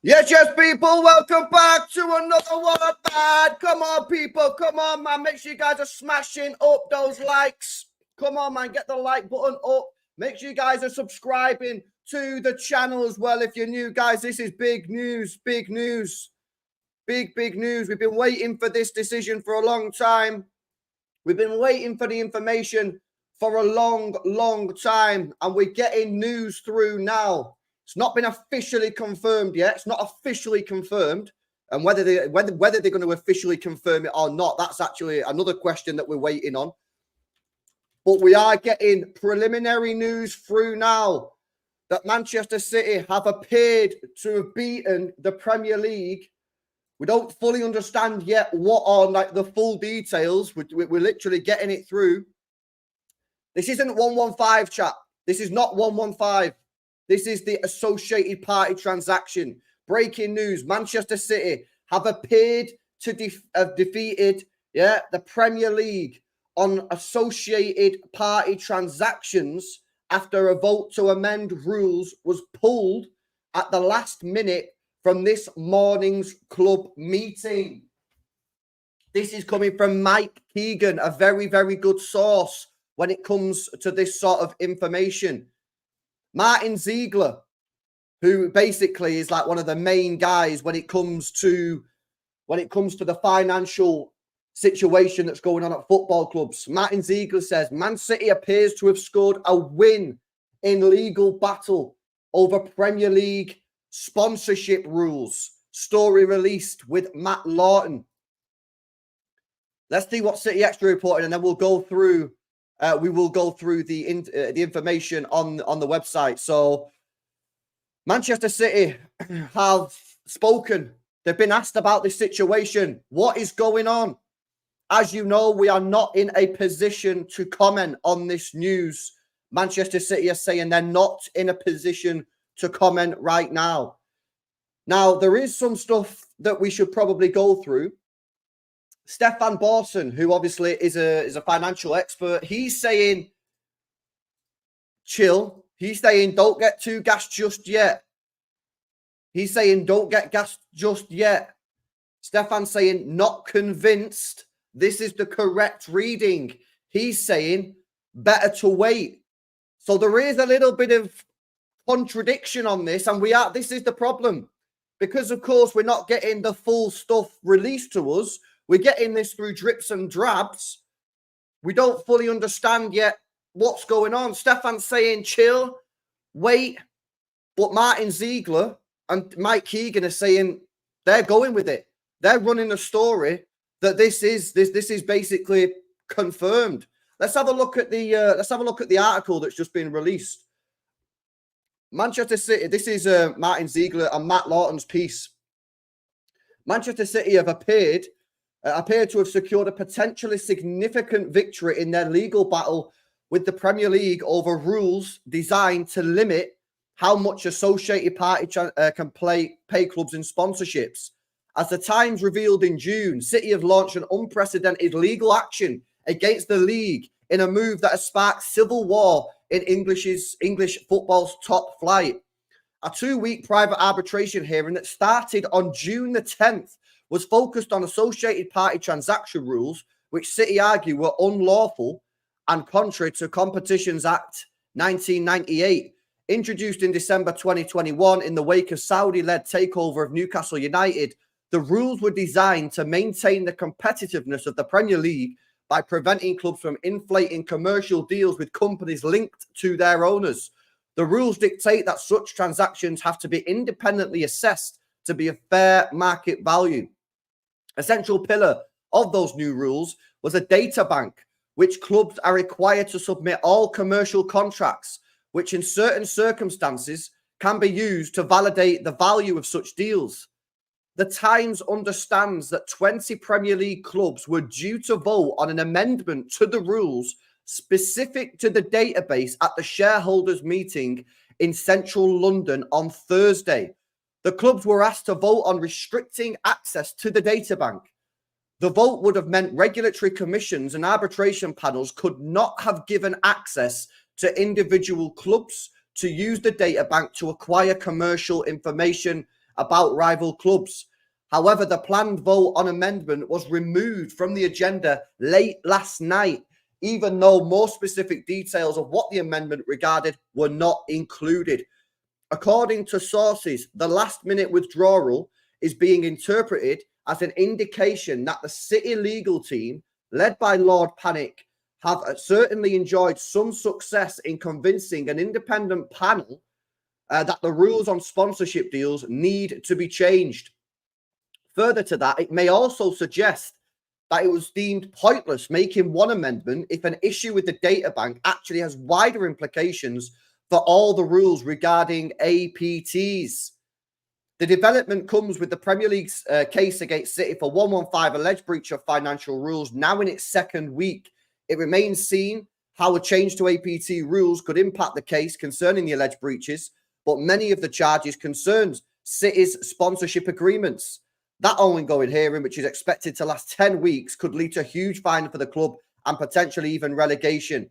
Yes, people, welcome back to another one of bad. Come on, people, come on, man. Make sure you guys are smashing up those likes. Come on, man, get the like button up. Make sure you guys are subscribing to the channel as well. If you're new, guys, this is big news, big news, big news. We've been waiting for this decision for a long time. We've been waiting for the information for a long time, and we're getting news through now. It's not been officially confirmed yet. It's not officially confirmed. And whether they're going to officially confirm it or not, that's actually another question that we're waiting on. But we are getting preliminary news through now that Manchester City have appeared to have beaten the Premier League. We don't fully understand yet what are like the full details. We're literally getting it through. This isn't 115, chat. This is not 115. This is the associated party transaction. Breaking news. Manchester City have appeared to have defeated the Premier League on associated party transactions after a vote to amend rules was pulled at the last minute from this morning's club meeting. This is coming from Mike Keegan, a very good source when it comes to this sort of information. Martin Ziegler, who basically is like one of the main guys when it comes to the financial situation that's going on at football clubs. Martin Ziegler says Man City appears to have scored a win in legal battle over Premier League sponsorship rules. Story released with Matt Lawton. Let's see what City Extra reported, and then we'll go through. We will go through the information on the website. So, Manchester City have spoken. They've been asked about this situation. What is going on? As you know, we are not in a position to comment on this news. Manchester City are saying they're not in a position to comment right now. Now, there is some stuff that we should probably go through. Stefan Borson, who obviously is a financial expert, he's saying, chill. He's saying, don't get too gassed just yet. He's saying, don't get gassed just yet. Stefan's saying, not convinced. This is the correct reading. He's saying, better to wait. So there is a little bit of contradiction on this, and this is the problem. Because, of course, we're not getting the full stuff released to us. We're getting this through drips and drabs. We don't fully understand yet what's going on. Stefan's saying, chill, wait. But Martin Ziegler and Mike Keegan are saying they're going with it. They're running a story that this is basically confirmed. Let's have a look at the article that's just been released. Manchester City. This is Martin Ziegler and Matt Lawton's piece. Manchester City have appeared to have secured a potentially significant victory in their legal battle with the Premier League over rules designed to limit how much associated party can pay clubs in sponsorships. As the Times revealed in June, City have launched an unprecedented legal action against the league in a move that has sparked civil war in English football's top flight. A 2-week private arbitration hearing that started on June the 10th was focused on associated party transaction rules, which City argue were unlawful and contrary to Competitions Act 1998, introduced in December 2021 in the wake of Saudi-led takeover of Newcastle United. The rules were designed to maintain the competitiveness of the Premier League by preventing clubs from inflating commercial deals with companies linked to their owners. The rules dictate that such transactions have to be independently assessed to be of fair market value. A central pillar of those new rules was a data bank, which clubs are required to submit all commercial contracts, which in certain circumstances can be used to validate the value of such deals. The Times understands that 20 Premier League clubs were due to vote on an amendment to the rules specific to the database at the shareholders' meeting in central London on Thursday. The clubs were asked to vote on restricting access to the data bank. The vote would have meant regulatory commissions and arbitration panels could not have given access to individual clubs to use the data bank to acquire commercial information about rival clubs. However, the planned vote on amendment was removed from the agenda late last night, even though more specific details of what the amendment regarded were not included. According to sources, the last-minute withdrawal is being interpreted as an indication that the City legal team, led by Lord Panic, have certainly enjoyed some success in convincing an independent panel that the rules on sponsorship deals need to be changed. Further to that, it may also suggest that it was deemed pointless making one amendment if an issue with the data bank actually has wider implications for all the rules regarding APTs. The development comes with the Premier League's case against City for 115 alleged breach of financial rules now in its second week. It remains seen how a change to APT rules could impact the case concerning the alleged breaches, but many of the charges concerned City's sponsorship agreements. That ongoing hearing, which is expected to last 10 weeks, could lead to a huge fine for the club and potentially even relegation.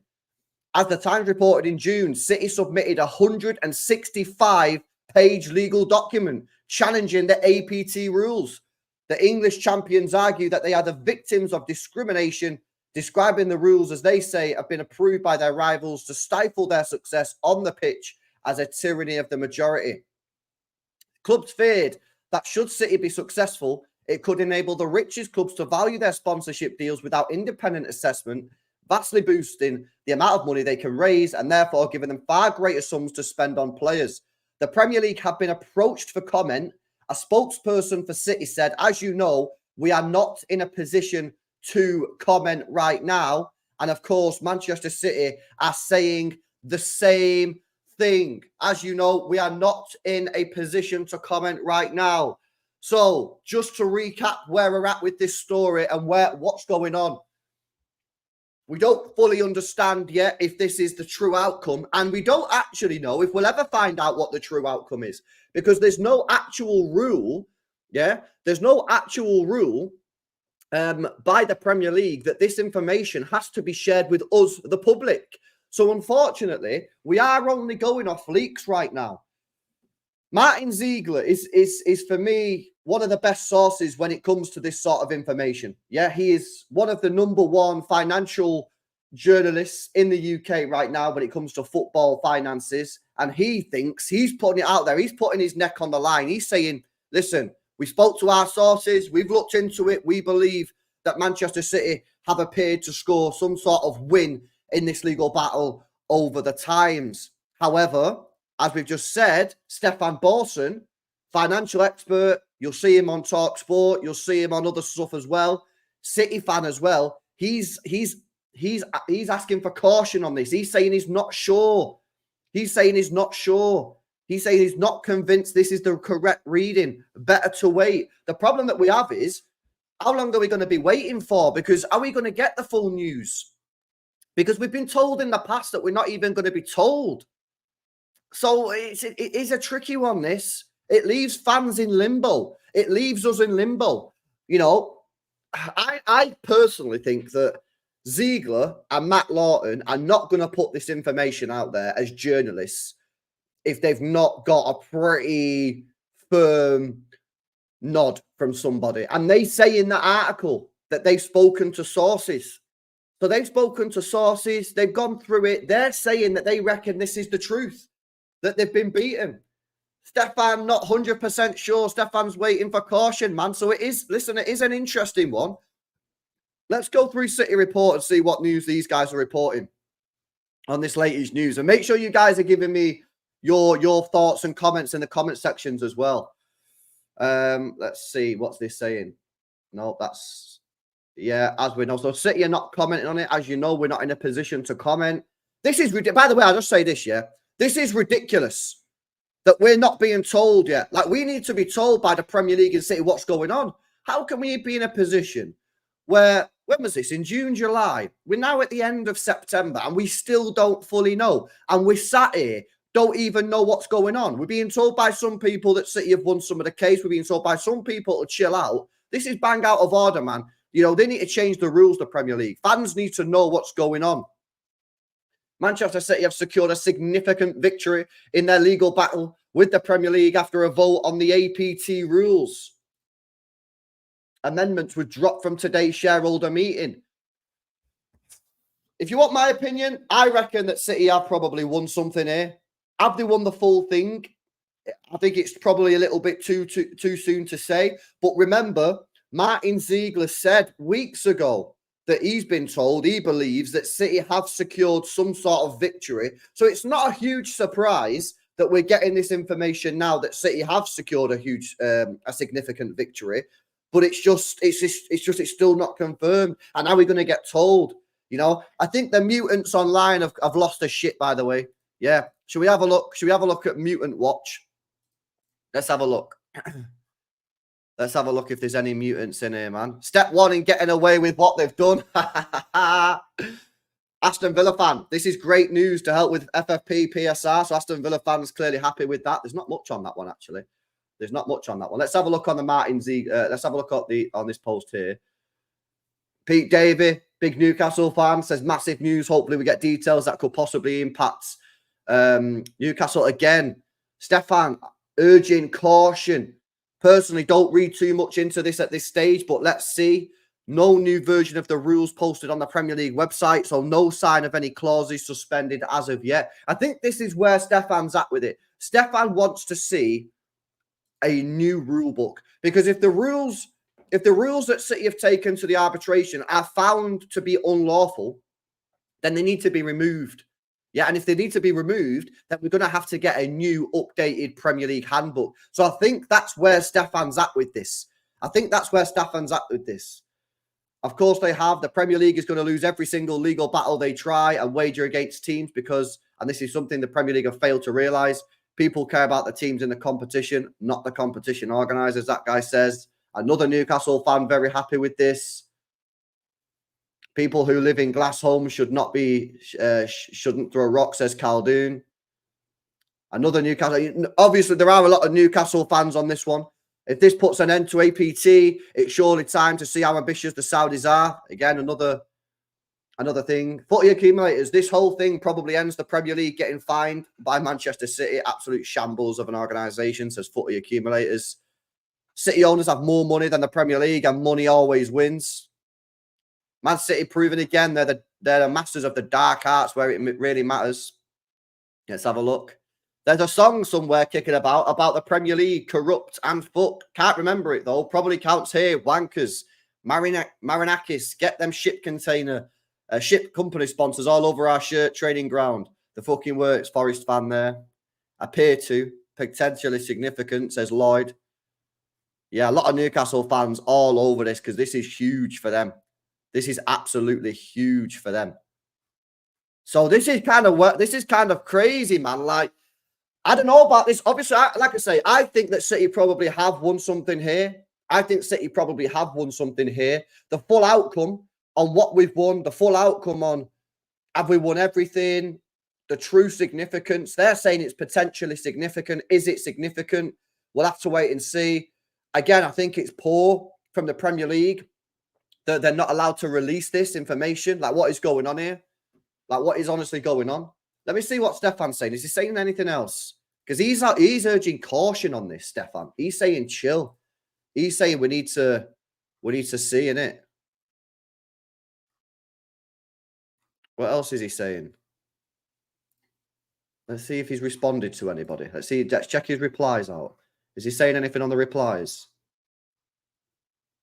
As the Times reported in June, City submitted a 165-page legal document challenging the APT rules. The English champions argue that they are the victims of discrimination, describing the rules, as they say, have been approved by their rivals to stifle their success on the pitch as a tyranny of the majority. Clubs feared that should City be successful, it could enable the richest clubs to value their sponsorship deals without independent assessment, vastly boosting the amount of money they can raise and therefore giving them far greater sums to spend on players. The Premier League have been approached for comment. A spokesperson for City said, as you know, we are not in a position to comment right now. And of course, Manchester City are saying the same thing. As you know, we are not in a position to comment right now. So just to recap where we're at with this story and what's going on. We don't fully understand yet if this is the true outcome, and we don't actually know if we'll ever find out what the true outcome is, because there's no actual rule, there's no actual rule by the Premier League that this information has to be shared with us, the public. So unfortunately, we are only going off leaks right now. Martin Ziegler is for me one of the best sources when it comes to this sort of information. Yeah, he is one of the #1 financial journalists in the UK right now when it comes to football finances. And he thinks he's putting it out there. He's putting his neck on the line. He's saying, listen, we spoke to our sources. We've looked into it. We believe that Manchester City have appeared to score some sort of win in this legal battle over the Times. However, as we've just said, Stefan Borson, financial expert, you'll see him on TalkSport, you'll see him on other stuff as well, City fan as well. He's asking for caution on this. He's saying he's not sure. He's saying he's not sure. He's saying he's not convinced this is the correct reading. Better to wait. The problem that we have is, how long are we going to be waiting for? Because are we going to get the full news? Because we've been told in the past that we're not even going to be told. So it is a tricky one, this. It leaves fans in limbo. It leaves us in limbo. You know, I personally think that Ziegler and Matt Lawton are not going to put this information out there as journalists if they've not got a pretty firm nod from somebody. And they say in the article that they've spoken to sources. So they've spoken to sources. They've gone through it. They're saying that they reckon this is the truth, that they've been beaten. Stefan, not 100% sure. Stefan's waiting for caution, man. So it is, listen, it is an interesting one. Let's go through City Report and see what news these guys are reporting on this latest news. And make sure you guys are giving me your thoughts and comments in the comment sections as well. Let's see. What's this saying? No, that's... Yeah, as we know. So City are not commenting on it. As you know, we're not in a position to comment. This is... By the way, I'll just say this, yeah? This is ridiculous that we're not being told yet. Like, we need to be told by the Premier League and City what's going on. How can we be in a position where, when was this? In June, July. We're now at the end of September and we still don't fully know. And we're sat here, don't even know what's going on. We're being told by some people that City have won some of the case. We're being told by some people to chill out. This is bang out of order, man. You know, they need to change the rules, the Premier League. Fans need to know what's going on. Manchester City have secured a significant victory in their legal battle with the Premier League after a vote on the APT rules. Amendments were dropped from today's shareholder meeting. If you want my opinion, I reckon that City have probably won something here. Have they won the full thing? I think it's probably a little bit too soon to say. But remember, Martin Ziegler said weeks ago that he's been told, he believes that City have secured some sort of victory. So it's not a huge surprise that we're getting this information now that City have secured a significant victory. But it's still not confirmed. And how are we going to get told? You know, I think the mutants online have lost their shit, by the way. Yeah. Should we have a look? Should we have a look at Mutant Watch? Let's have a look. Let's have a look if there's any mutants in here, man. Step one in getting away with what they've done. Aston Villa fan. This is great news to help with FFP, PSR. So Aston Villa fans clearly happy with that. There's not much on that one, actually. There's not much on that one. Let's have a look on the Martin Z. Let's have a look at on this post here. Pete Davey, big Newcastle fan, says massive news. Hopefully we get details that could possibly impact Newcastle again. Stefan, urging caution. Personally, don't read too much into this at this stage, but let's see. No new version of the rules posted on the Premier League website, so no sign of any clauses suspended as of yet. I think this is where Stefan's at with it. Stefan wants to see a new rule book, because if the rules that City have taken to the arbitration are found to be unlawful, then they need to be removed. Yeah, and if they need to be removed, then we're going to have to get a new updated Premier League handbook. So I think that's where Stefan's at with this. Of course, the Premier League is going to lose every single legal battle they try and wager against teams because, and this is something the Premier League have failed to realise, people care about the teams in the competition, not the competition organisers, that guy says. Another Newcastle fan very happy with this. People who live in glass homes shouldn't throw rocks, says Karl. Another Newcastle. Obviously, there are a lot of Newcastle fans on this one. If this puts an end to APT, it's surely time to see how ambitious the Saudis are. Again, another thing. Footy accumulators. This whole thing probably ends the Premier League getting fined by Manchester City. Absolute shambles of an organisation, says Footy accumulators. City owners have more money than the Premier League, and money always wins. Man City proving again they're the masters of the dark arts where it really matters. Let's have a look. There's a song somewhere kicking about the Premier League, corrupt and fucked. Can't remember it though. Probably counts here. Wankers. Marinakis, get them ship container, ship company sponsors all over our shirt training ground. The fucking works, Forest fan there. Appear to. Potentially significant, says Lloyd. Yeah, a lot of Newcastle fans all over this because this is huge for them. This is absolutely huge for them. So this is kind of crazy, man. Like, I don't know about this. Obviously, like I say, I think that City probably have won something here. The full outcome on what we've won, the full outcome on have we won everything, the true significance. They're saying it's potentially significant. Is it significant? We'll have to wait and see. Again, I think it's poor from the Premier League that they're not allowed to release this information. Like, what is going on here? Like, what is honestly going on? Let me see what Stefan's saying. Is he saying anything else? Because he's urging caution on this, Stefan. He's saying chill. He's saying we need to see, innit? What else is he saying? Let's see if he's responded to anybody. Let's check his replies out. Is he saying anything on the replies?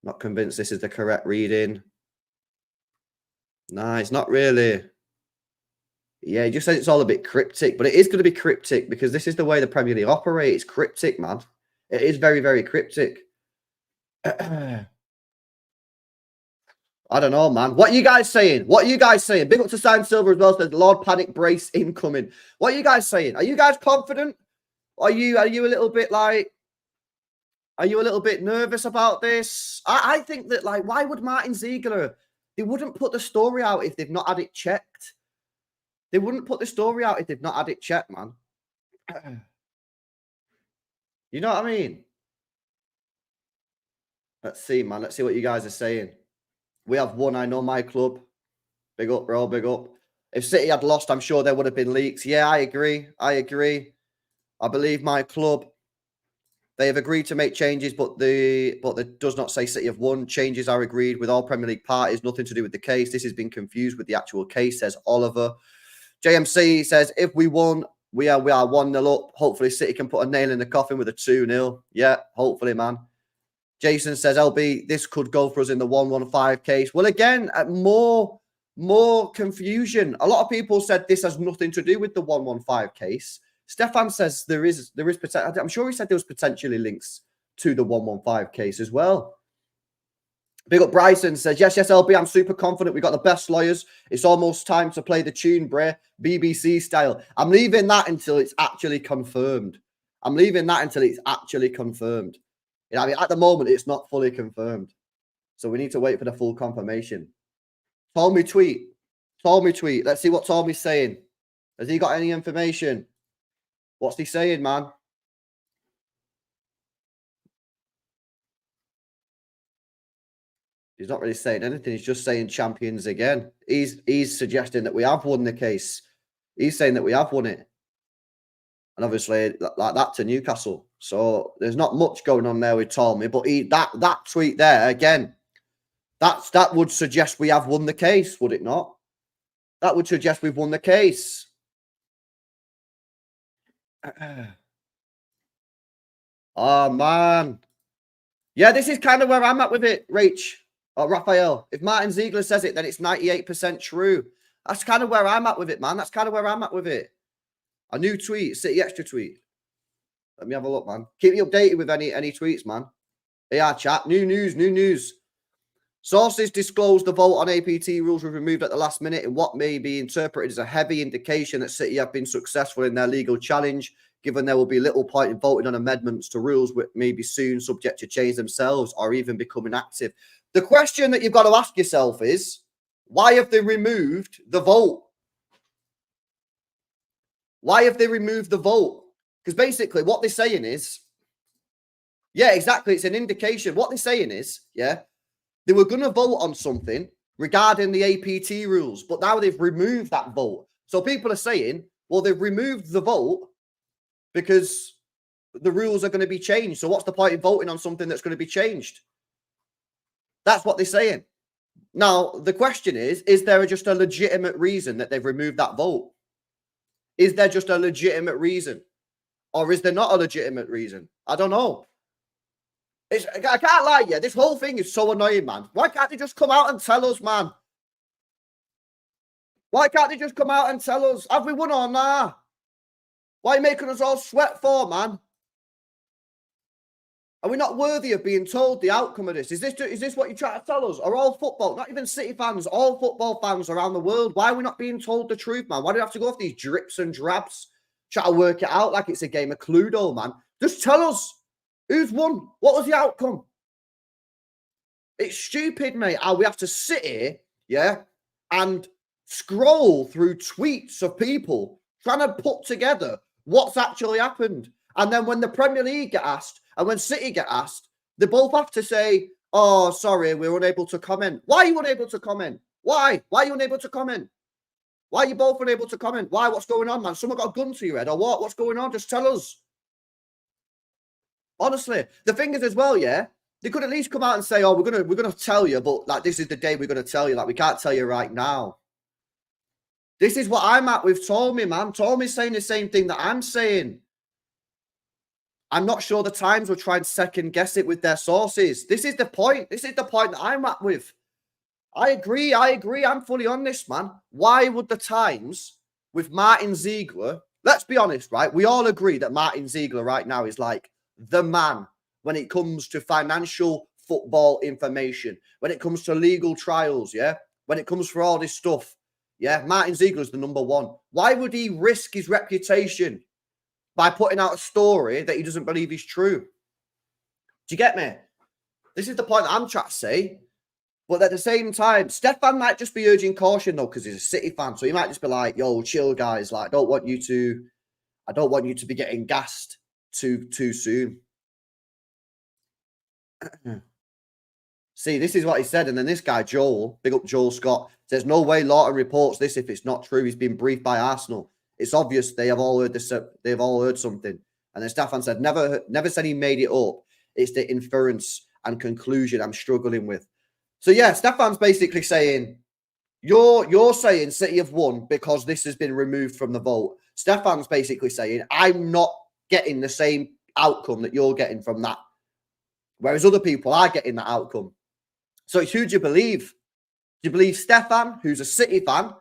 Not convinced this is the correct reading. Nah, it's not really. Yeah, he just says it's all a bit cryptic, but it is going to be cryptic because this is the way the Premier League operates. It's cryptic, man. It is very, very cryptic. I don't know, man. What are you guys saying? Big up to Sign Silver as well. Says Lord Panic Brace incoming. What are you guys saying? Are you guys confident? Are you a little bit like? Are you a little bit nervous about this? I think that, like, why would Martin Ziegler? They wouldn't put the story out if they've not had it checked. They wouldn't put the story out if they've not had it checked, man. You know what I mean? Let's see, man. Let's see what you guys are saying. We have won. I know my club. Big up, bro. Big up. If City had lost, I'm sure there would have been leaks. Yeah, I agree. I believe my club, they have agreed to make changes, but it does not say City have won. Changes are agreed with all Premier League parties, nothing to do with the case. This has been confused with the actual case, says Oliver. JMC says, if we won, we are 1-0 up. Hopefully City can put a nail in the coffin with a 2-0. Yeah, hopefully, man. Jason says, LB, this could go for us in the 115 case. Well, again, more confusion. A lot of people said this has nothing to do with the 115 case. Stefan says there is potential. I'm sure he said there was potentially links to the 115 case as well. Big up Bryson says, yes, LB, I'm super confident. We got the best lawyers. It's almost time to play the tune, Bray, BBC style. I'm leaving that until it's actually confirmed. You know, I mean, at the moment, it's not fully confirmed. So we need to wait for the full confirmation. Tommy tweet. Let's see what Tommy's saying. Has he got any information? What's he saying, man? He's not really saying anything. He's just saying champions again. He's suggesting that we have won the case. He's saying that we have won it. And obviously, like that to Newcastle. So there's not much going on there with Tommy. But that tweet there, again, that would suggest we have won the case, would it not? That would suggest we've won the case. Oh, man. Yeah, this is kind of where I'm at with it, Rach. Or Raphael. If Martin Ziegler says it, then it's 98% true. That's kind of where I'm at with it, man. That's kind of where I'm at with it. A new tweet, City Extra tweet. Let me have a look, man. Keep me updated with any tweets, man. Yeah, chat. New news. Sources disclosed the vote on APT rules was removed at the last minute in what may be interpreted as a heavy indication that City have been successful in their legal challenge, given there will be little point in voting on amendments to rules which may be soon subject to change themselves or even become inactive. The question that you've got to ask yourself is, why have they removed the vote? Why have they removed the vote? Because basically what they're saying is, yeah, exactly, it's an indication. What they're saying is, yeah, they were going to vote on something regarding the APT rules, but now they've removed that vote. So people are saying, well, they've removed the vote because the rules are going to be changed. So what's the point in voting on something that's going to be changed? That's what they're saying. Now, the question is there just a legitimate reason that they've removed that vote? Is there just a legitimate reason? Or is there not a legitimate reason? I don't know. I can't lie, yeah. This whole thing is so annoying, man. Why can't they just come out and tell us, man? Why can't they just come out and tell us? Have we won or nah? Why are you making us all sweat for, man? Are we not worthy of being told the outcome of this? Is this what you're trying to tell us? Are all football, not even City fans, all football fans around the world, why are we not being told the truth, man? Why do we have to go off these drips and drabs? Try to work it out like it's a game of Cluedo, man. Just tell us who's won. What was the outcome? It's stupid, mate, how we have to sit here, yeah, and scroll through tweets of people trying to put together what's actually happened. And then when the Premier League get asked and when City get asked, they both have to say, oh, sorry, we're unable to comment. Why are you unable to comment? Why? Why are you unable to comment? Why are you both unable to comment? Why? What's going on, man? Someone got a gun to your head or what? What's going on? Just tell us. Honestly, the thing is as well, yeah, they could at least come out and say, oh, we're gonna tell you, but like this is the day we're gonna tell you. Like we can't tell you right now. This is what I'm at with Tommy, man. Tommy's saying the same thing that I'm saying. I'm not sure the Times will try and second guess it with their sources. This is the point. This is the point that I'm at with. I agree. I'm fully on this, man. Why would the Times, with Martin Ziegler, let's be honest, right? We all agree that Martin Ziegler right now is like the man when it comes to financial football information, when it comes to legal trials, yeah? When it comes for all this stuff, yeah? Martin Ziegler's the number one. Why would he risk his reputation by putting out a story that he doesn't believe is true? Do you get me? This is the point that I'm trying to say. But at the same time, Stefan might just be urging caution, though, because he's a City fan. So he might just be like, yo, chill, guys. Like, I don't want you to be getting gassed too soon. See, this is what he said. And then this guy, Joel, big up Joel Scott, says, no way Lawton reports this if it's not true. He's been briefed by Arsenal. It's obvious they have all heard this. They've all heard something. And then Stefan said, never said he made it up. It's the inference and conclusion I'm struggling with. So yeah, Stefan's basically saying, you're saying City have won because this has been removed from the vote. Stefan's basically saying, I'm not getting the same outcome that you're getting from that. Whereas other people are getting that outcome. So it's who do you believe? Do you believe Stefan, who's a City fan,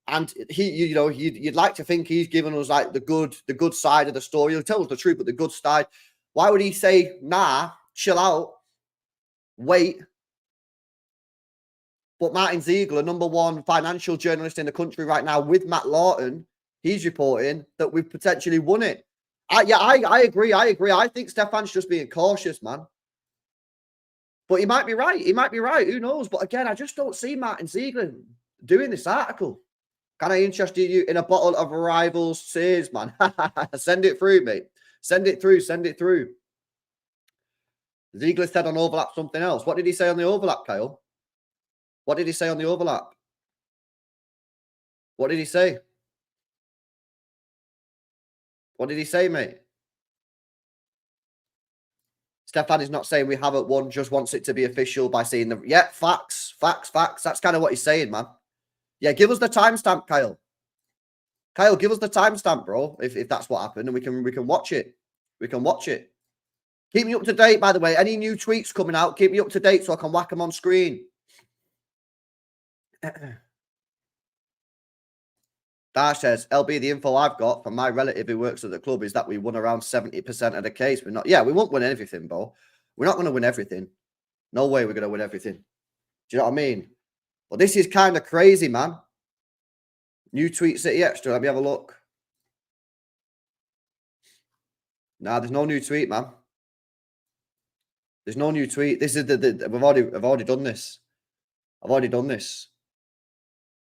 and you'd like to think he's given us like the good side of the story. He'll tell us the truth, but the good side. Why would he say, nah, chill out, wait? But Martin Ziegler, number one financial journalist in the country right now, with Matt Lawton, he's reporting that we've potentially won it. I agree. I think Stefan's just being cautious, man. But he might be right. Who knows? But again, I just don't see Martin Ziegler doing this article. Can I interest you in a bottle of Rivals Sears, man? Send it through, mate. Send it through. Ziegler said on overlap something else. What did he say on the overlap, Kyle? What did he say on the overlap? What did he say? What did he say, mate? Stefan is not saying we haven't won, just wants it to be official by saying the facts. That's kind of what he's saying, man. Yeah, give us the timestamp, Kyle. Kyle, give us the timestamp, bro, if that's what happened, and we can watch it. We can watch it. Keep me up to date, by the way. Any new tweets coming out, keep me up to date so I can whack them on screen. Dash says, LB, the info I've got from my relative who works at the club is that we won around 70% of the case. We won't win everything, bro. We're not going to win everything. No way we're going to win everything. Do you know what I mean? But this is kind of crazy, man. New tweet City Extra. Let me have a look. Nah, there's no new tweet, man. There's no new tweet. This is I've already done this. I've already done this.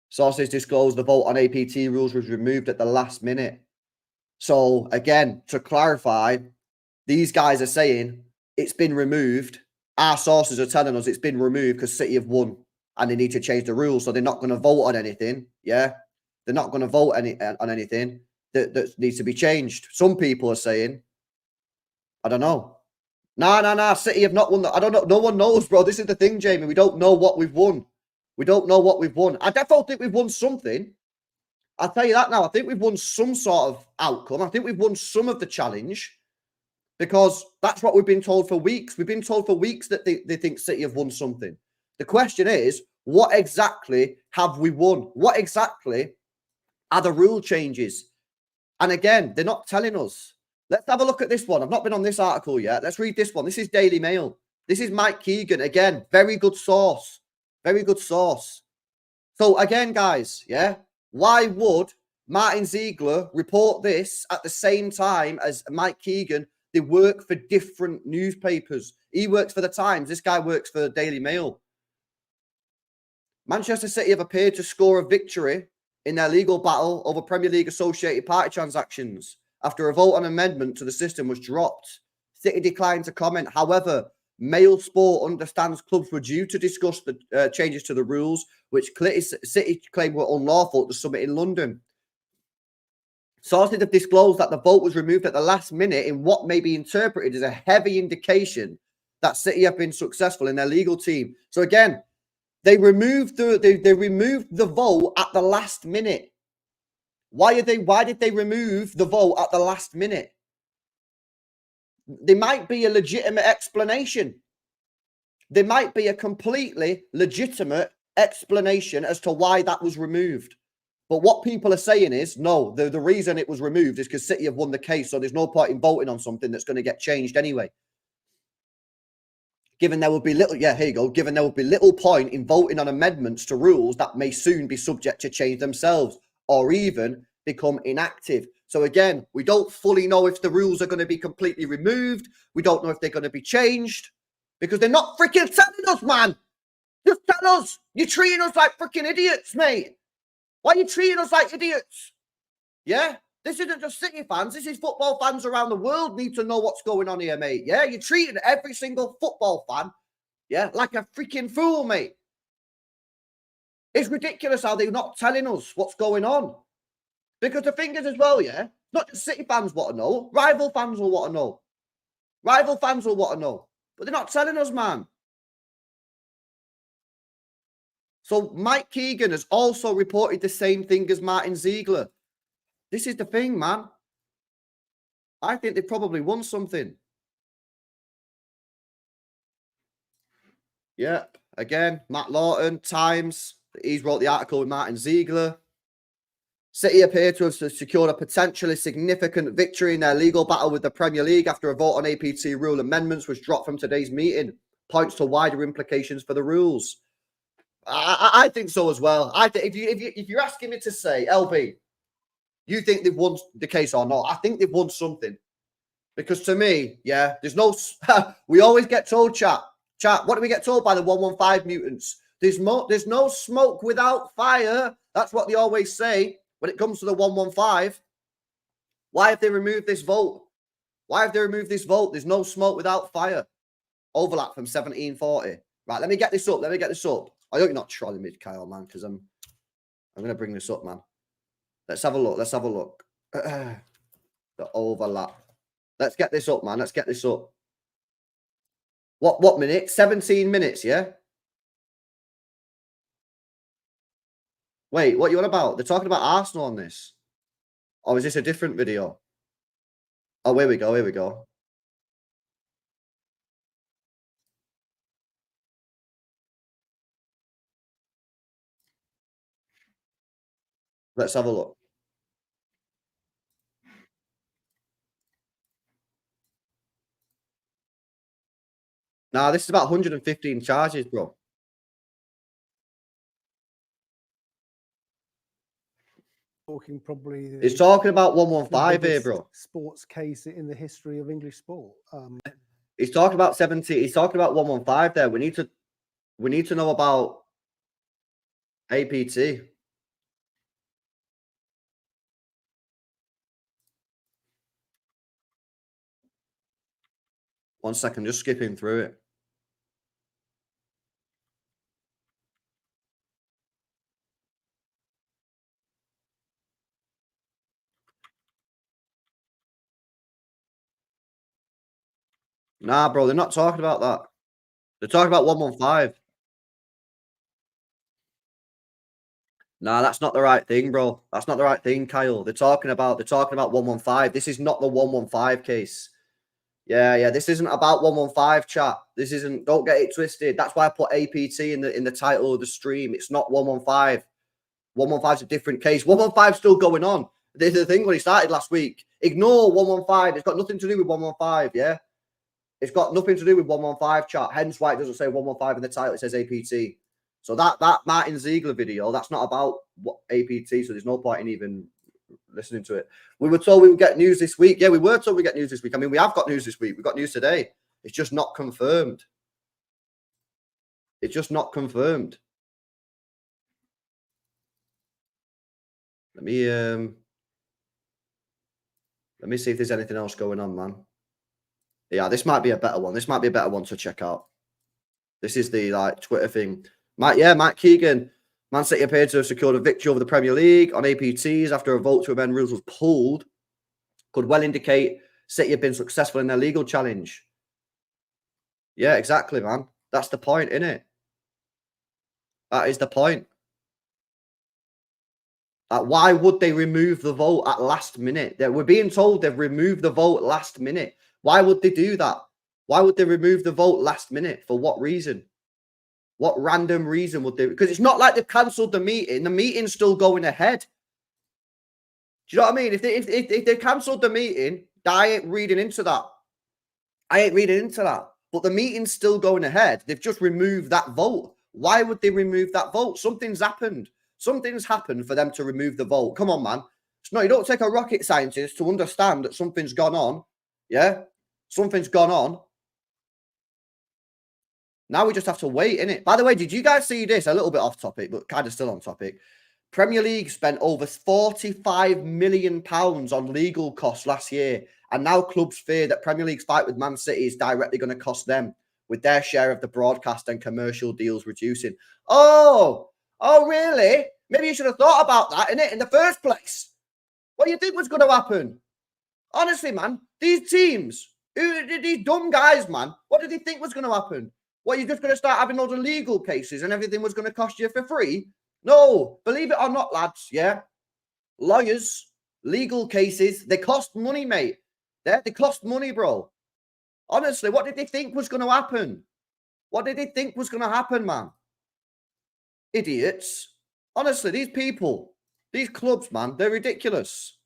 Sources disclosed the vote on APT rules was removed at the last minute. So again, to clarify, these guys are saying it's been removed. Our sources are telling us it's been removed because City have won and they need to change the rules. So they're not going to vote on anything. Yeah. They're not going to vote on anything that needs to be changed. Some people are saying, I don't know. Nah. City have not won. I don't know. No one knows, bro. This is the thing, Jamie. We don't know what we've won. We don't know what we've won. I definitely think we've won something. I'll tell you that now. I think we've won some sort of outcome. I think we've won some of the challenge because that's what we've been told for weeks. We've been told for weeks that they think City have won something. The question is, what exactly have we won? What exactly are the rule changes? And again, they're not telling us. Let's have a look at this one. I've not been on this article yet. Let's read this one. This is Daily Mail. This is Mike Keegan. Again, very good source. Very good source. So again, guys, yeah, why would Martin Ziegler report this at the same time as Mike Keegan? They work for different newspapers. He works for the Times. This guy works for the Daily Mail. Manchester City have appeared to score a victory in their legal battle over Premier League associated party transactions after a vote on amendment to the system was dropped. City declined to comment. However, Mail Sport understands clubs were due to discuss the changes to the rules, which City claimed were unlawful at the summit in London. Sources have disclosed that the vote was removed at the last minute in what may be interpreted as a heavy indication that City have been successful in their legal team. So again, they removed the vote at the last minute. Why did they remove the vote at the last minute? There might be a legitimate explanation. There might be a completely legitimate explanation as to why that was removed. But what people are saying is, no, the reason it was removed is because City have won the case, so there's no point in voting on something that's going to get changed anyway. Given there will be little point in voting on amendments to rules that may soon be subject to change themselves or even become inactive. So again, we don't fully know if the rules are going to be completely removed. We don't know if they're going to be changed because they're not freaking telling us, man. Just tell us. You're treating us like freaking idiots, mate. Why are you treating us like idiots? Yeah? This isn't just City fans. This is football fans around the world need to know what's going on here, mate. Yeah? You're treating every single football fan, yeah, like a freaking fool, mate. It's ridiculous how they're not telling us what's going on. Because the thing is as well, yeah, Not just City fans want to know. Rival fans will want to know. Rival fans will want to know. But they're not telling us, man. So Mike Keegan has also reported the same thing as Martin Ziegler. This is the thing, man. I think they probably won something. Yeah. Again, Matt Lawton, Times. He's wrote the article with Martin Ziegler. City appear to have secured a potentially significant victory in their legal battle with the Premier League after a vote on APT rule amendments was dropped from today's meeting. Points to wider implications for the rules. I think so as well. I think if you're asking me to say, LB, you think they've won the case or not? I think they've won something. Because to me, yeah, there's no... we always get told, chat, what do we get told by the 115 mutants? There's no smoke without fire. That's what they always say when it comes to the 115. Why have they removed this vote? Why have they removed this vote? There's no smoke without fire. Overlap from 1740. Right, let me get this up. I hope you're not trolling me, Kyle, man, because I'm going to bring this up, man. Let's have a look. The overlap. Let's get this up, man. Let's get this up. What minute? 17 minutes, yeah? Wait, what are you on about? They're talking about Arsenal on this. Or is this a different video? Oh, here we go. Let's have a look. Nah, this is about 115 charges, bro. Talking probably. It's talking about 115 here, bro. Sports case in the history of English sport. He's talking about 70. He's talking about 115 there. We need to know about APT. One second, just skipping through it. Nah, bro, they're not talking about that. They're talking about 115. Nah, that's not the right thing, bro. That's not the right thing, Kyle. They're talking about 115. This is not the 115 case. Yeah. This isn't about 115, chat. This isn't. Don't get it twisted. That's why I put APT in the title of the stream. It's not 115. 115's a different case. 115's still going on. This is the thing when he started last week. Ignore 115. It's got nothing to do with 115. Yeah. It's got nothing to do with 115, chat. Hence why it doesn't say 115 in the title. It says APT. So that Martin Ziegler video, that's not about what APT. So there's no point in even listening to it. We were told we would get news this week. Yeah, we were told we get news this week. I mean, we have got news this week. We got news today. It's just not confirmed. It's just not confirmed. Let me see if there's anything else going on, man. Yeah, this might be a better one. This might be a better one to check out. This is the Twitter thing. Mike Keegan. Man City appeared to have secured a victory over the Premier League on APTs after a vote to amend rules was pulled. Could well indicate City have been successful in their legal challenge. Yeah, exactly, man. That's the point, isn't it? That is the point. Why would they remove the vote at last minute? We're being told they've removed the vote last minute. Why would they do that? Why would they remove the vote last minute? For what reason? What random reason would they? Because it's not like they've cancelled the meeting. The meeting's still going ahead. Do you know what I mean? If they cancelled the meeting, I ain't reading into that. But the meeting's still going ahead. They've just removed that vote. Why would they remove that vote? Something's happened. Something's happened for them to remove the vote. Come on, man. No, you don't take a rocket scientist to understand that something's gone on. Yeah? Something's gone on. Now we just have to wait, innit? By the way, did you guys see this? A little bit off topic, but kind of still on topic. Premier League spent over £45 million on legal costs last year. And now clubs fear that Premier League's fight with Man City is directly going to cost them, with their share of the broadcast and commercial deals reducing. Oh, really? Maybe you should have thought about that, innit, in the first place. What do you think was going to happen? Honestly, man, these teams, these dumb guys, man, what did they think was going to happen? What, you're just going to start having loads of legal cases and everything was going to cost you for free? No, believe it or not, lads, yeah? Lawyers, legal cases, they cost money, mate. They cost money, bro. Honestly, what did they think was going to happen? What did they think was going to happen, man? Idiots. Honestly, these people, these clubs, man, they're ridiculous.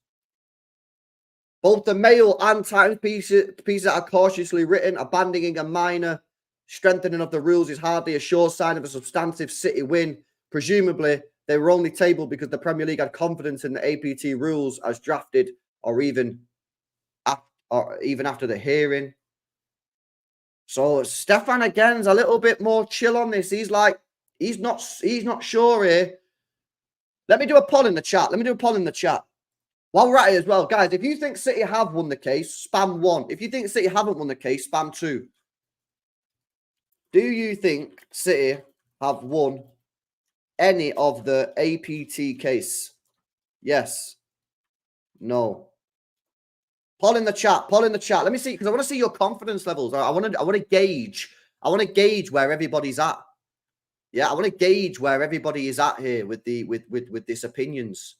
Both the Mail and Times pieces that are cautiously written, abandoning a minor strengthening of the rules is hardly a sure sign of a substantive City win. Presumably, they were only tabled because the Premier League had confidence in the APT rules as drafted, or even after the hearing. So Stefan again is a little bit more chill on this. He's like, he's not sure here. Let me do a poll in the chat. While we're at it as well, guys, if you think City have won the case, spam 1. If you think City haven't won the case, spam 2. Do you think City have won any of the APT case? Yes. No. Poll in the chat. Let me see, because I want to see your confidence levels. I want to gauge. I want to gauge where everybody's at. Yeah, I want to gauge where everybody is at here with these opinions,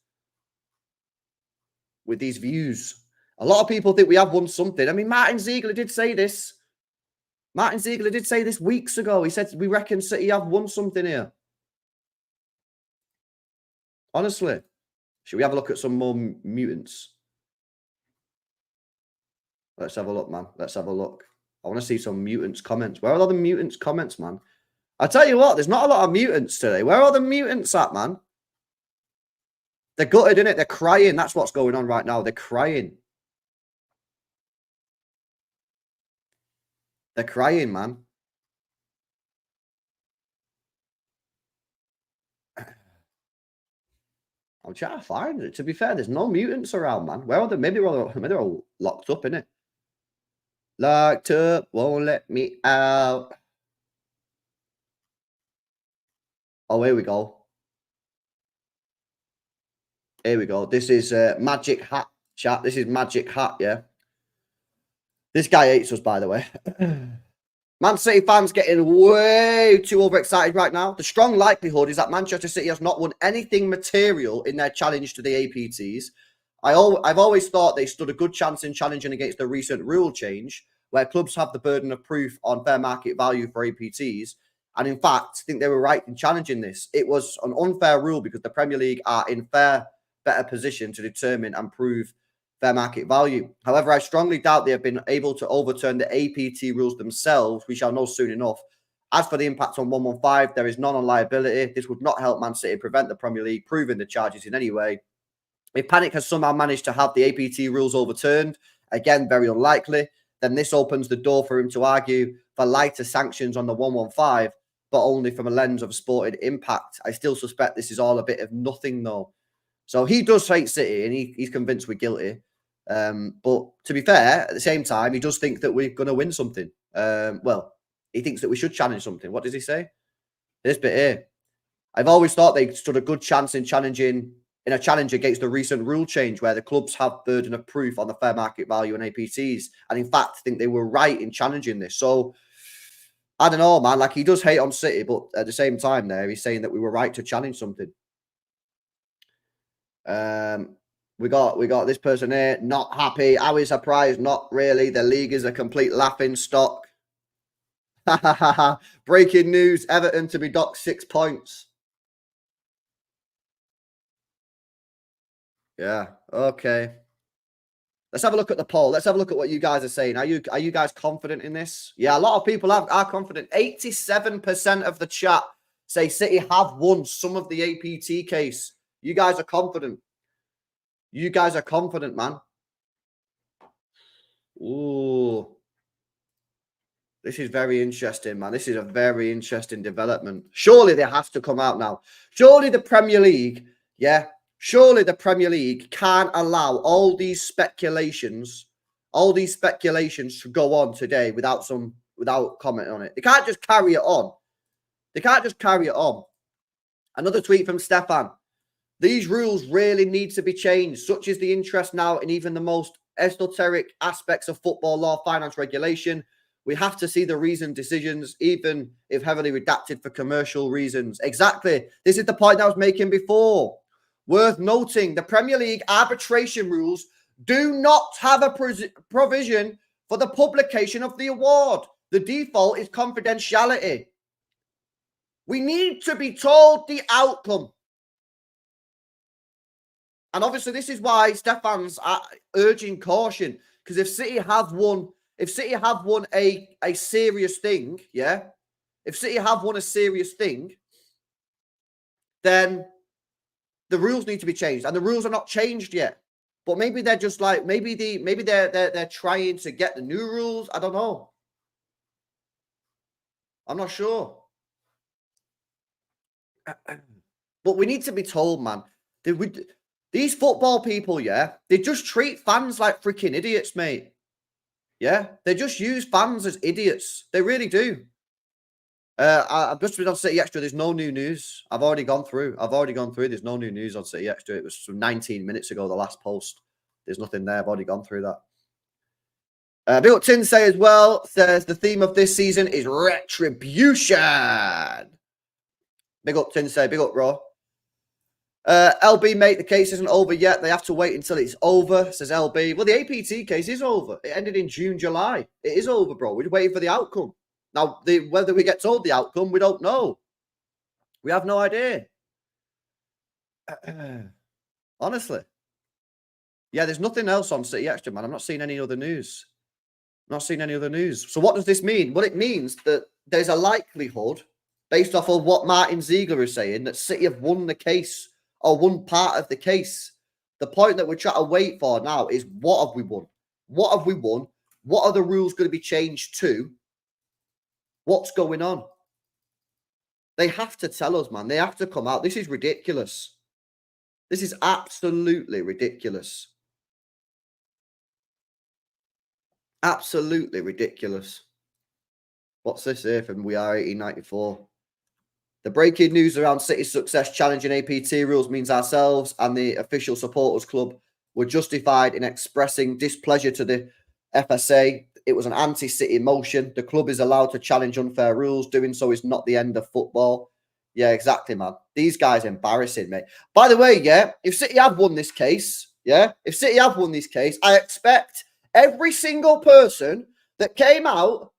with these views. A lot of people think we have won something. I mean, Martin Ziegler did say this. Weeks ago. He said, we reckon City have won something here. Honestly. Should we have a look at some more mutants? Let's have a look, man. Let's have a look. I want to see some mutants comments. Where are all the mutants comments, man? I tell you what, there's not a lot of mutants today. Where are the mutants at, man? They're gutted, innit? They're crying. That's what's going on right now. They're crying. They're crying, man. I'm trying to find it. To be fair, there's no mutants around, man. Where are they? Maybe they're all locked up, innit? Locked up, won't let me out. Oh, here we go. Here we go. This is Magic Hat, chat. This is Magic Hat, yeah? This guy hates us, by the way. Man City fans getting way too overexcited right now. The strong likelihood is that Manchester City has not won anything material in their challenge to the APTs. I've always thought they stood a good chance in challenging against the recent rule change, where clubs have the burden of proof on fair market value for APTs. And in fact, I think they were right in challenging this. It was an unfair rule because the Premier League are in better position to determine and prove fair market value. However, I strongly doubt they have been able to overturn the APT rules themselves. We shall know soon enough. As for the impact on 115, there is none on liability. This would not help Man City prevent the Premier League proving the charges in any way. If Panic has somehow managed to have the APT rules overturned, again, very unlikely, then this opens the door for him to argue for lighter sanctions on the 115, but only from a lens of sporting impact. I still suspect this is all a bit of nothing, though. So he does hate City, and he's convinced we're guilty. But to be fair, at the same time, he does think that we're going to win something. Well, he thinks that we should challenge something. What does he say? This bit here. I've always thought they stood a good chance in a challenge against the recent rule change, where the clubs have burden of proof on the fair market value and APTs. And in fact, I think they were right in challenging this. So I don't know, man. Like, he does hate on City, but at the same time there, he's saying that we were right to challenge something. We got this person here, not happy. Are we surprised? Not really. The league is a complete laughing stock. Breaking news, Everton to be docked 6 points. Yeah, okay. Let's have a look at the poll. Let's have a look at what you guys are saying. Are you guys confident in this? Yeah, a lot of people are confident. 87% of the chat say City have won some of the APT case. You guys are confident. You guys are confident, man. Ooh. This is very interesting, man. This is a very interesting development. Surely they have to come out now. Surely the Premier League, yeah, surely the Premier League can't allow all these speculations to go on today without comment on it. They can't just carry it on. Another tweet from Stefan. These rules really need to be changed. Such is the interest now in even the most esoteric aspects of football law, finance regulation. We have to see the reasoned decisions, even if heavily redacted for commercial reasons. Exactly. This is the point I was making before. Worth noting, the Premier League arbitration rules do not have a provision for the publication of the award. The default is confidentiality. We need to be told the outcome. And obviously, this is why Stefan's urging caution. Because if City have won a serious thing, yeah, if City have won a serious thing, then the rules need to be changed, and the rules are not changed yet. But maybe they're just like maybe they're trying to get the new rules. I don't know. I'm not sure. But we need to be told, man. These football people, yeah, they just treat fans like freaking idiots, mate. Yeah, they just use fans as idiots. They really do. I've just been on City Extra. There's no new news. I've already gone through. There's no new news on City Extra. It was from 19 minutes ago, the last post. There's nothing there. I've already gone through that. Big up Tinsay as well. Says the theme of this season is retribution. Big up Tinsay. Big up Raw. LB, mate, the case isn't over yet. They have to wait until it's over, says LB. Well, the APT case is over. It ended in June, July. It is over, bro. We're waiting for the outcome. Now, whether we get told the outcome, we don't know. We have no idea. Honestly. Yeah, there's nothing else on City Extra, man. I'm not seeing any other news. So what does this mean? Well, it means that there's a likelihood, based off of what Martin Ziegler is saying, that City have won the case or won part of the case. The point that we're trying to wait for now is, what have we won? What have we won? What are the rules going to be changed to? What's going on? They have to tell us, man. They have to come out. This is ridiculous. This is absolutely ridiculous. Absolutely ridiculous. What's this here from We Are 1894? The breaking news around City's success challenging APT rules means ourselves and the official supporters club were justified in expressing displeasure to the FSA. It was an anti-City motion. The club is allowed to challenge unfair rules. Doing so is not the end of football. Yeah, exactly, man. These guys are embarrassing, mate. By the way, yeah, if City have won this case, I expect every single person that came out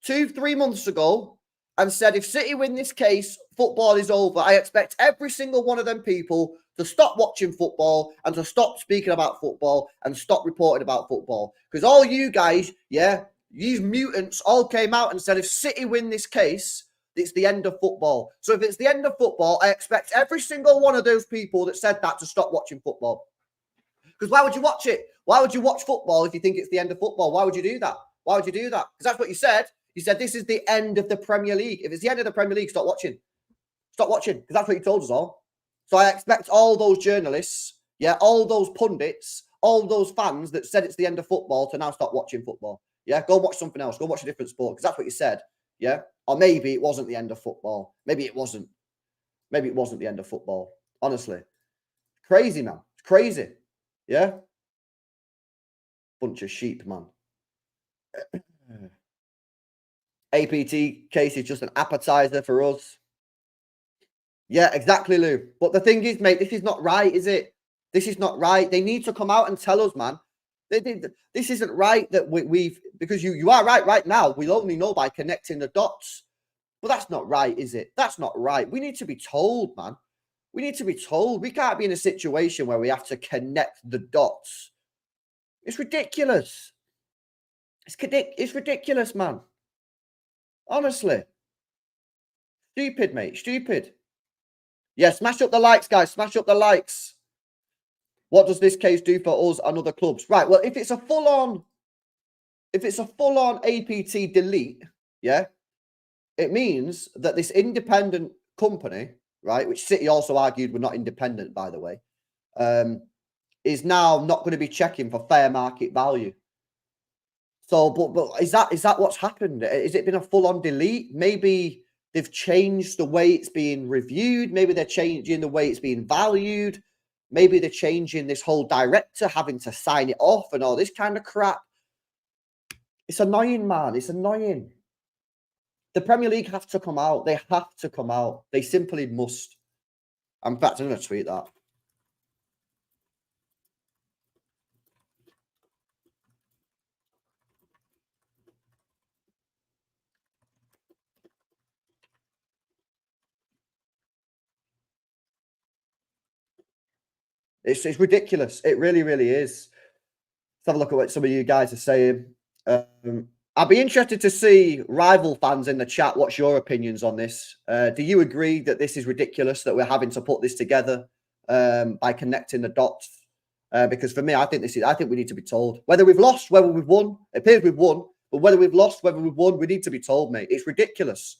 2-3 months ago and said, if City win this case, football is over. I expect every single one of them people to stop watching football and to stop speaking about football and stop reporting about football. Because all you guys, yeah, these mutants all came out and said, if City win this case, it's the end of football. So if it's the end of football, I expect every single one of those people that said that to stop watching football. Because why would you watch it? Why would you watch football if you think it's the end of football? Why would you do that? Because that's what you said. You said this is the end of the Premier League. If it's the end of the Premier League, stop watching. Stop watching, because that's what you told us all. So I expect all those journalists, yeah, all those pundits, all those fans that said it's the end of football to now stop watching football. Yeah, go watch something else. Go watch a different sport, because that's what you said. Yeah, or maybe it wasn't the end of football. Maybe it wasn't. Maybe it wasn't the end of football. Honestly, crazy, man. It's crazy. Yeah, bunch of sheep, man. APT case is just an appetizer for us. Yeah, exactly, Lou. But the thing is, mate, this is not right, is it? This is not right. They need to come out and tell us, man. This isn't right that we've... Because you are right now. We'll only know by connecting the dots. But that's not right, is it? That's not right. We need to be told, man. We need to be told. We can't be in a situation where we have to connect the dots. It's ridiculous. It's ridiculous, man. Honestly. Stupid, mate. Stupid. Yeah, smash up the likes, guys. Smash up the likes. What does this case do for us and other clubs? Right, well, if it's a full-on APT delete, yeah, it means that this independent company, right, which City also argued were not independent, by the way, is now not going to be checking for fair market value. So, but is that what's happened? Has it been a full-on delete? Maybe they've changed the way it's being reviewed. Maybe they're changing the way it's being valued. Maybe they're changing this whole director having to sign it off and all this kind of crap. It's annoying, man. It's annoying. The Premier League have to come out. They have to come out. They simply must. In fact, I'm going to tweet that. It's ridiculous. It really, really is. Let's have a look at what some of you guys are saying. I'd be interested to see rival fans in the chat. What's your opinions on this? Do you agree that this is ridiculous that we're having to put this together by connecting the dots? Because for me, I think we need to be told whether we've lost, whether we've won. It appears we've won, but whether we've lost, whether we've won, we need to be told, mate. It's ridiculous.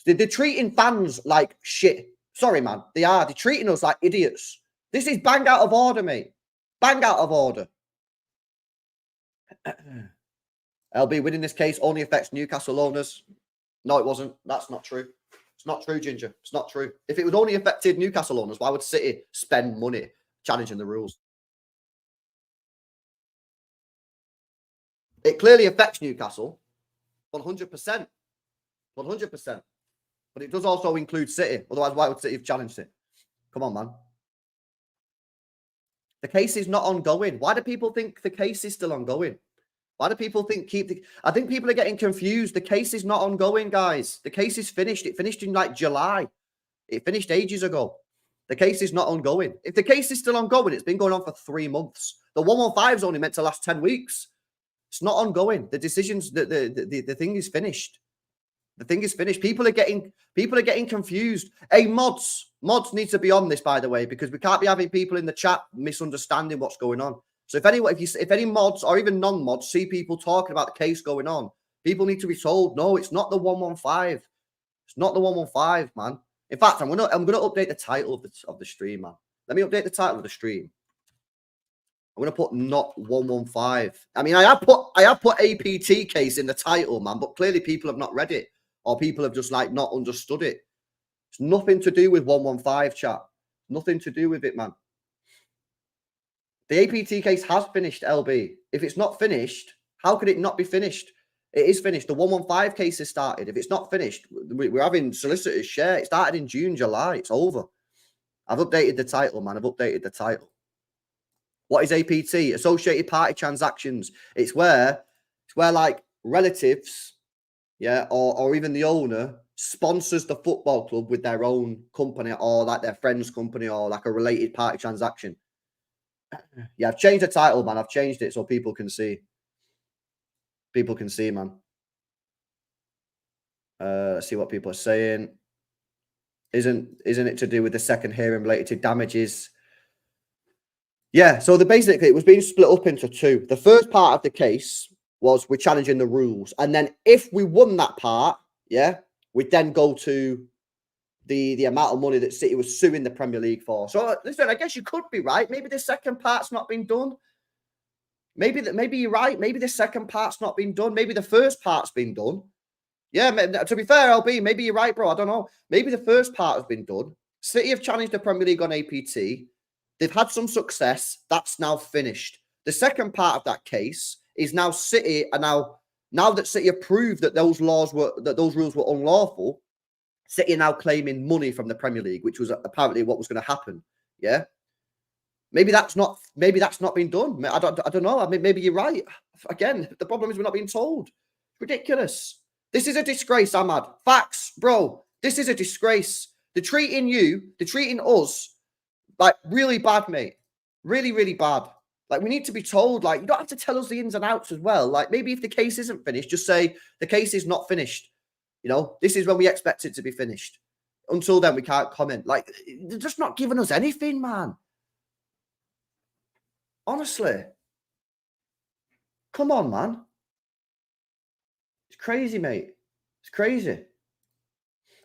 They're treating fans like shit. Sorry, man. They are. They're treating us like idiots. This is bang out of order, mate. Bang out of order. LB winning this case only affects Newcastle owners. No, it wasn't. That's not true. It's not true, Ginger. It's not true. If it was only affected Newcastle owners, why would City spend money challenging the rules? It clearly affects Newcastle. 100%. 100%. But it does also include City. Otherwise, why would City have challenged it? Come on, man. The case is not ongoing. Why do people think the case is still ongoing? Why do people think I think people are getting confused. The case is not ongoing, guys. The case is finished. It finished in like July. It finished ages ago. The case is not ongoing. If the case is still ongoing, it's been going on for 3 months. The 115 is only meant to last 10 weeks. It's not ongoing. The decisions, the thing is finished. The thing is finished. People are getting confused. Hey, mods need to be on this, by the way, because we can't be having people in the chat misunderstanding what's going on. So if any mods or even non-mods see people talking about the case going on, people need to be told, no, it's not the 115. It's not the 115, man. In fact, I'm gonna update the title of the stream, man. Let me update the title of the stream. I'm gonna put not 115. I mean, I have put APT case in the title, man, but clearly people have not read it. Or people have just like not understood it. It's nothing to do with 115, chat. Nothing to do with it, man. The APT case has finished, LB. If it's not finished, how could it not be finished? It is finished. The 115 case has started. If it's not finished, we're having solicitors share. It started in June, July. It's over. I've updated the title, man. I've updated the title. What is APT? Associated Party Transactions. It's where like relatives, yeah, or even the owner sponsors the football club with their own company or like their friend's company or like a related party transaction. Yeah, I've changed the title, man. I've changed it so people can see. People can see, man. Let's see what people are saying. Isn't it to do with the second hearing related to damages? Yeah, so basically it was being split up into two. The first part of the case was we're challenging the rules. And then if we won that part, yeah, we'd then go to the amount of money that City was suing the Premier League for. So listen, I guess you could be right. Maybe the second part's not been done. Maybe you're right. Maybe the second part's not been done. Maybe the first part's been done. Yeah, to be fair, LB, maybe you're right, bro. I don't know. Maybe the first part has been done. City have challenged the Premier League on APT. They've had some success. That's now finished. The second part of that case is now City are now that City have proved that those rules were unlawful. City are now claiming money from the Premier League, which was apparently what was going to happen. Yeah, maybe that's not been done. I don't know. I mean, maybe you're right. Again, the problem is we're not being told. It's ridiculous. This is a disgrace, Ahmad. Facts, bro. This is a disgrace. They're treating us like really bad, mate. Really, really bad. Like, we need to be told. Like, you don't have to tell us the ins and outs as well. Like, maybe if the case isn't finished, just say the case is not finished. You know, this is when we expect it to be finished. Until then, we can't comment. Like, they're just not giving us anything, man. Honestly. Come on, man. It's crazy, mate. It's crazy.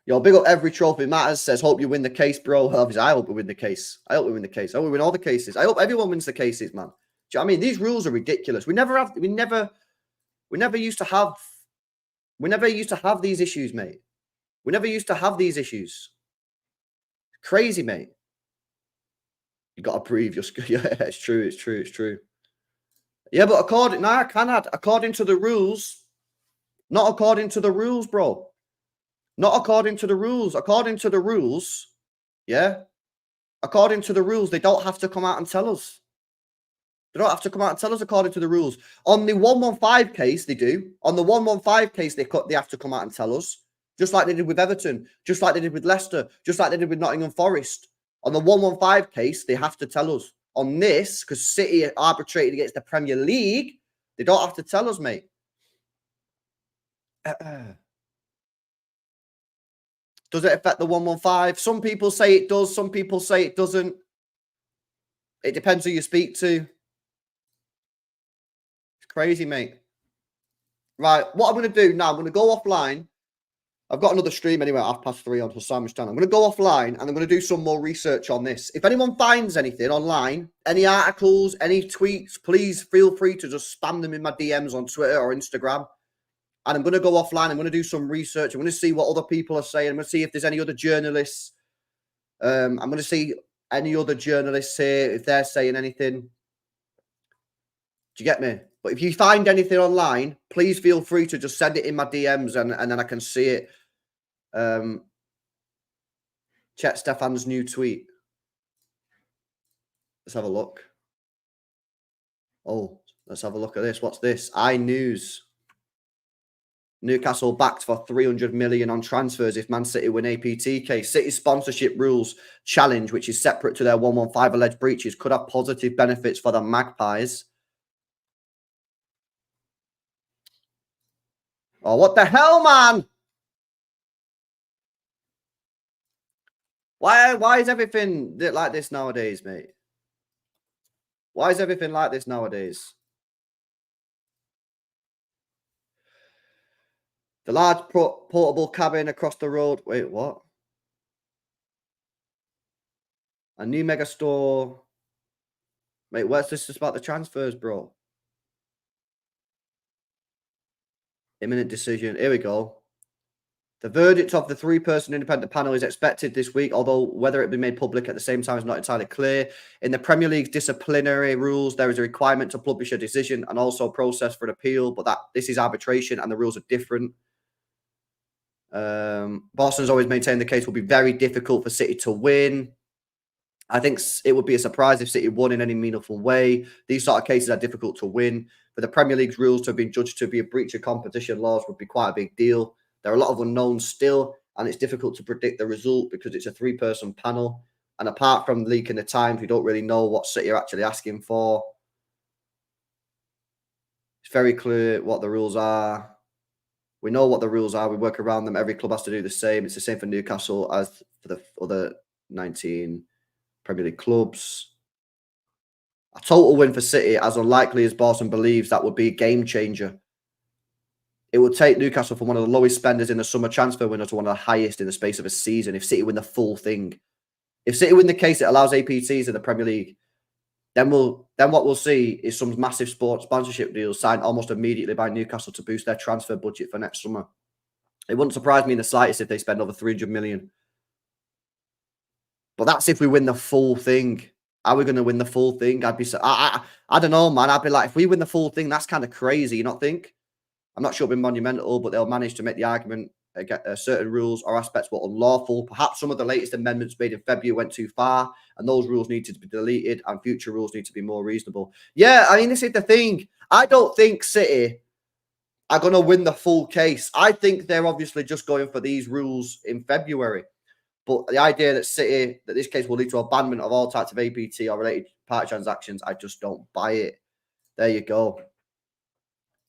Yo, big up Every Trophy Matters. Says, hope you win the case, bro. Obviously, I hope we win the case. I hope we win the case. I hope we win all the cases. I hope everyone wins the cases, man. Do you know what I mean? These rules are ridiculous. We never used to have these issues, mate. We never used to have these issues. Crazy, mate. You got to breathe. Yeah, it's true. It's true. It's true. Yeah, but according to the rules, not according to the rules, bro. Not according to the rules. According to the rules, yeah. According to the rules, they don't have to come out and tell us. They don't have to come out and tell us according to the rules. On the 115 case, they do. On the 115 case, they have to come out and tell us. Just like they did with Everton. Just like they did with Leicester. Just like they did with Nottingham Forest. On the 115 case, they have to tell us. On this, because City arbitrated against the Premier League, they don't have to tell us, mate. Does it affect the 115? Some people say it does. Some people say it doesn't. It depends who you speak to. It's crazy, mate. Right, what I'm going to do now, I'm going to go offline. I've got another stream anyway at 3:30 on Hassan's channel. I'm going to go offline and I'm going to do some more research on this. If anyone finds anything online, any articles, any tweets, please feel free to just spam them in my DMs on Twitter or Instagram. And I'm going to go offline. I'm going to do some research. I'm going to see what other people are saying. I'm going to see if there's any other journalists. I'm going to see any other journalists here, if they're saying anything. Do you get me? But if you find anything online, please feel free to just send it in my DMs and then I can see it. Check Stefan's new tweet. Let's have a look. Oh, let's have a look at this. What's this? iNews. Newcastle backed for 300 million on transfers if Man City win APT case. City sponsorship rules challenge, which is separate to their 115 alleged breaches, could have positive benefits for the Magpies. Oh, what the hell, man? Why is everything like this nowadays, mate? Why is everything like this nowadays? The large portable cabin across the road. Wait, what? A new mega store. Wait, what's this about the transfers, bro? Imminent decision. Here we go. The verdict of the three-person independent panel is expected this week, although whether it be made public at the same time is not entirely clear. In the Premier League's disciplinary rules, there is a requirement to publish a decision and also a process for an appeal, but this is arbitration and the rules are different. Borson's always maintained the case will be very difficult for City to win. I think it would be a surprise if City won in any meaningful way. These sort of cases are difficult to win. For the Premier League's rules to have been judged to be a breach of competition laws would be quite a big deal. There are a lot of unknowns still, and it's difficult to predict the result because it's a three-person panel. And apart from leaking the Times, we don't really know what City are actually asking for. It's very clear what the rules are. We know what the rules are. We work around them. Every club has to do the same. It's the same for Newcastle as for the other 19 Premier League clubs. A total win for City, as unlikely as Borson believes, that would be a game changer. It would take Newcastle from one of the lowest spenders in the summer transfer window to one of the highest in the space of a season if City win the full thing. If City win the case that allows APTs in the Premier League, then what we'll see is some massive sports sponsorship deals signed almost immediately by Newcastle to boost their transfer budget for next summer. It wouldn't surprise me in the slightest if they spend over 300 million. But that's if we win the full thing. Are we going to win the full thing? I don't know, man. I'd be like, if we win the full thing, that's kind of crazy. You not think? I'm not sure it'll be monumental, but they'll manage to make the argument certain rules or aspects were unlawful. Perhaps some of the latest amendments made in February went too far, and those rules need to be deleted, and future rules need to be more reasonable. Yeah, I mean, this is the thing. I don't think City are going to win the full case. I think they're obviously just going for these rules in February. But the idea that this case will lead to abandonment of all types of APT or related party transactions, I just don't buy it. There you go.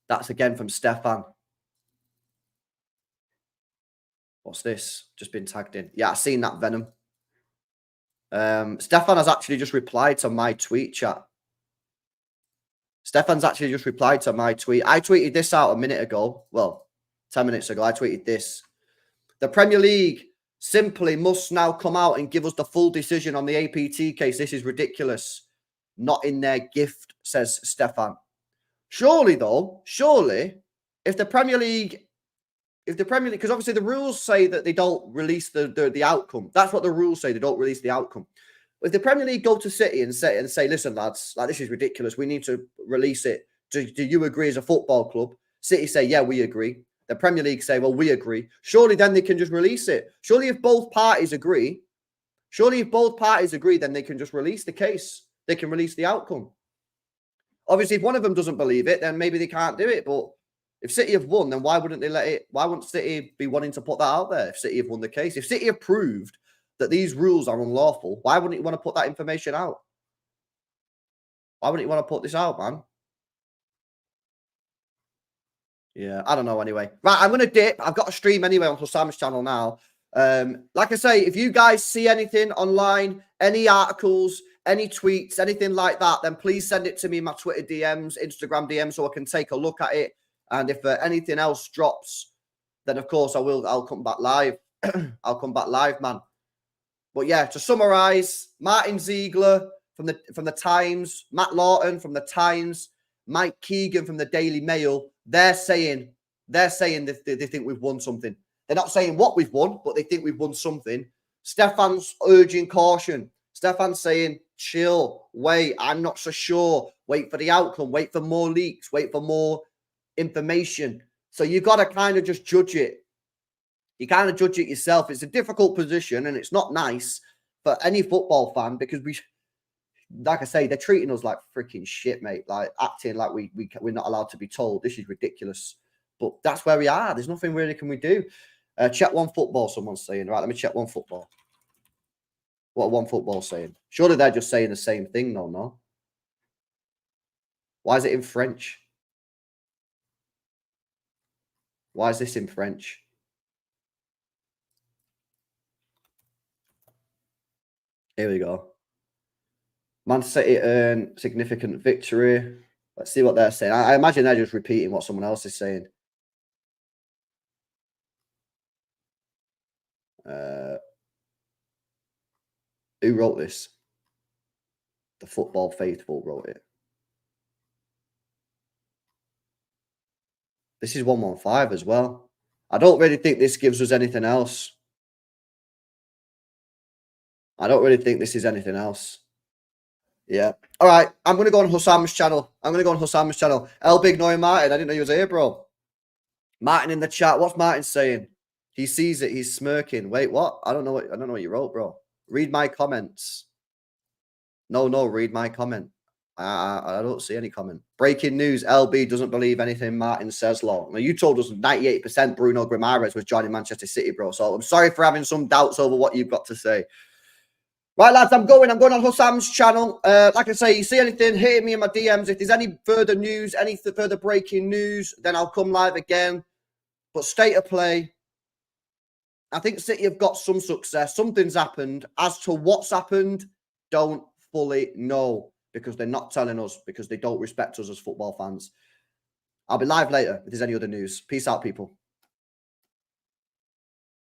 That's again from Stefan. What's this? Just been tagged in. Yeah, I've seen that, Venom. Stefan has actually just replied to my tweet, chat. Stefan's actually just replied to my tweet. I tweeted this out a minute ago. Well, 10 minutes ago, I tweeted this. The Premier League simply must now come out and give us the full decision on the APT case. This is ridiculous. Not in their gift, says Stefan. Surely, if the Premier League, because obviously the rules say that they don't release the outcome. That's what the rules say. They don't release the outcome. If the Premier League go to City and say, listen, lads, like this is ridiculous. We need to release it. Do you agree as a football club? City say, yeah, we agree. The Premier League say, well, we agree. Surely then they can just release it. Surely if both parties agree, then they can just release the case. They can release the outcome. Obviously, if one of them doesn't believe it, then maybe they can't do it. But if City have won, then why wouldn't they let it? Why wouldn't City be wanting to put that out there if City have won the case? If City have proved that these rules are unlawful, why wouldn't you want to put that information out? Why wouldn't you want to put this out, man? Yeah, I don't know anyway. Right, I'm going to dip. I've got a stream anyway on Sam's channel now. Like I say, if you guys see anything online, any articles, any tweets, anything like that, then please send it to me in my Twitter DMs, Instagram DMs, so I can take a look at it. And if anything else drops, then of course I'll come back live. I'll come back live, man. But yeah, to summarize, Martin Ziegler from the Times, Matt Lawton from the Times, Mike Keegan from the Daily Mail, they're saying they think we've won something. They're not saying what we've won, but they think we've won something. Stefan's urging caution. Stefan's saying, chill, wait, I'm not so sure. Wait for the outcome, wait for more leaks, wait for more information. So you got to kind of just judge it. You kind of judge it yourself. It's a difficult position and it's not nice for any football fan because like I say, they're treating us like freaking shit, mate. Like acting like we're not allowed to be told. This is ridiculous. But that's where we are. There's nothing really can we do. Check one football, someone's saying. Right, let me check one football. What one football saying? Surely they're just saying the same thing, no? Why is it in French? Why is this in French? Here we go. Man City earn significant victory. Let's see what they're saying. I imagine they're just repeating what someone else is saying. Who wrote this? The Football Faithful wrote it. This is 115 as well. I don't really think this gives us anything else. I don't really think this is anything else. Yeah. All right. I'm going to go on Hussam's channel. El Big Noy Martin. I didn't know you was here, bro. Martin in the chat. What's Martin saying? He sees it. He's smirking. Wait, what? I don't know what you wrote, bro. Read my comments. No. Read my comment. I don't see any comment. Breaking news. LB doesn't believe anything Martin says, law. Now, you told us 98% Bruno Guimaraes was joining Manchester City, bro. So I'm sorry for having some doubts over what you've got to say. Right, lads, I'm going on Hussam's channel. Like I say, you see anything, hit me in my DMs. If there's any further news, any further breaking news, then I'll come live again. But state of play, I think City have got some success. Something's happened. As to what's happened, don't fully know because they're not telling us because they don't respect us as football fans. I'll be live later if there's any other news. Peace out, people.